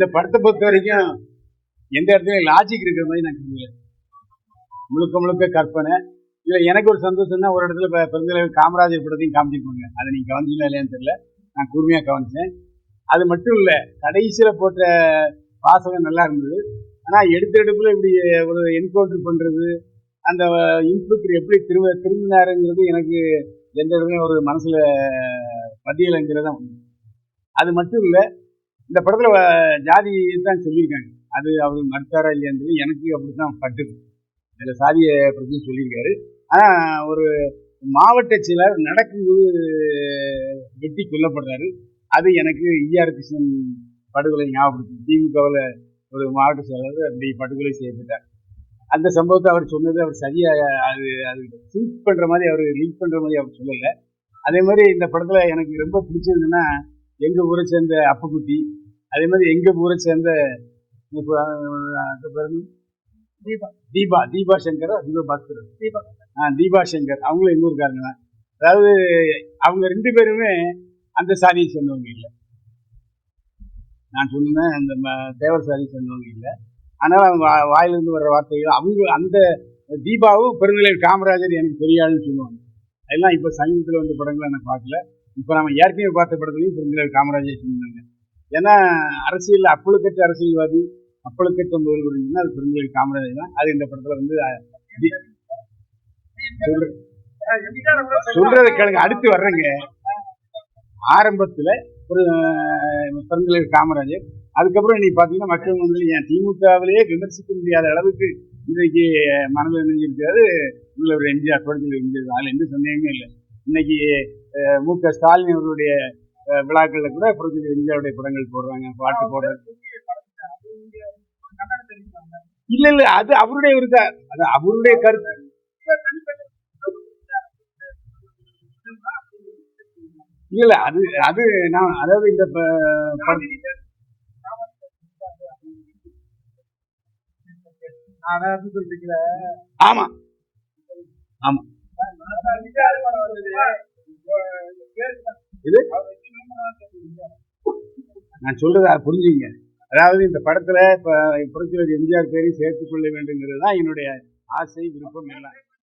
இந்த படத்தை பொறுத்த வரைக்கும் எந்த இடத்துலயும் லாஜிக் இருக்கிற மாதிரி நான் தெரியல. முழுக்க முழுக்க கற்பனை. இல்லை எனக்கு ஒரு சந்தோஷம் தான், ஒரு இடத்துல பெருந்தலைவர் காமராஜர் படத்தையும் காமிச்சிருப்பாங்க. அதை நீங்க கவனிச்சீங்களா இல்லையான்னு தெரியல, நான் கூர்மையாக கவனிச்சேன். அது மட்டும் இல்லை, கடைசியில் போட்ட வாசகம் நல்லா இருந்தது. ஆனால் எடுப்புல இப்படி ஒரு என்கவுண்டர் பண்ணுறது, அந்த இன்ஸ்பெக்டர் எப்படி திரும்பினாருங்கிறது எனக்கு எந்த இடத்துலையும் ஒரு மனசில் பதியலைங்கிறது தான். அது மட்டும் இல்லை, இந்த படத்தில் ஜாதி தான் சொல்லியிருக்காங்க. அது அவர் மறுத்தாரா இல்லையான்றது எனக்கு அப்படி தான் பட்டுது. இதில் சாதியை பற்றி சொல்லியிருக்காரு. ஆனால் ஒரு மாவட்ட செயலர் நடக்கும்போது வெட்டி கொல்லப்படுறாரு. அது எனக்கு ஈஆர் கிருஷ்ணன் படுகொலை ஞாபகப்படுத்து. திமுகவில் ஒரு மாவட்ட செயலர் அப்படி படுகொலை செய்யப்பட்டார். அந்த சம்பவத்தை அவர் சொன்னது அவர் சரியாக அது லிங்க் பண்ணுற மாதிரி அவர் சொல்லலை. அதே மாதிரி இந்த படத்தில் எனக்கு ரொம்ப பிடிச்சதுன்னா, எங்கள் ஊரை சேர்ந்த அப்புக்குட்டி, அதே மாதிரி எங்கள் ஊரை சேர்ந்த தீபா சங்கர், தீபா சங்கர், அவங்களும் எங்க ஊருக்காரங்க தான். அதாவது அவங்க 2 பேருமே அந்த சாதியை சேர்ந்தவங்க இல்லை. நான் சொன்னேன் அந்த தேவர் சாதியை சேர்ந்தவங்க இல்லை. ஆனால் அவங்க வாயிலிருந்து வர்ற வார்த்தைகள், அவங்க அந்த தீபாவும் பெருந்தலைவர் காமராஜர் எனக்கு பெரியாள்னு சொல்லுவாங்க. அதெல்லாம் இப்போ சமீபத்தில் வந்த படங்களை நான் பார்க்கல. இப்போ நம்ம ஏற்கனவே பார்த்த படத்துலையும் பெருந்தலைவர் காமராஜர் சொன்னாங்க. ஏன்னா அரசியல் அப்பழுக்கற்ற அரசியல்வாதி, அப்பழுக்கற்ற முதல்வர் அது பெருந்தலைவர் காமராஜர் தான். அது இந்த படத்துல வந்து சொல்றதை கேளுங்க, அடுத்து வர்றேங்க. ஆரம்பத்துல ஒரு பெருந்தலைவர் காமராஜர், அதுக்கப்புறம் நீ பாத்தீங்கன்னா மக்கள் வந்து என் திமுகவிலேயே விமர்சிக்க முடியாத அளவுக்கு இன்றைக்கு மனதில் நினைஞ்சிருக்காரு முதல்வர் எம்ஜிஆர், புரட்சித் எம்ஜிஆர். அதுல எந்த சந்தேகமே இல்லை. இன்னைக்கு மு.க. ஸ்டாலின் அவர்களுடைய விழாக்கள்ல கூட புரட்சித் எம்ஜிஆருடைய படங்கள் போடுறாங்க, பாட்டு போடுறாங்க. இல்ல அது அவருடைய விருதார், அது அவருடைய கருத்து. இல்ல அது அது நான் அதாவது இந்த ஆமா ஆமா இது நான் சொல்றத புரிஞ்சுங்க. அதாவது இந்த படத்துல இப்ப புரட்சித் எம்ஜிஆர் பேரையும் சேர்த்துக் கொள்ள வேண்டும்ங்கிறது தான் என்னுடைய ஆசை, விருப்பம் எல்லாம்.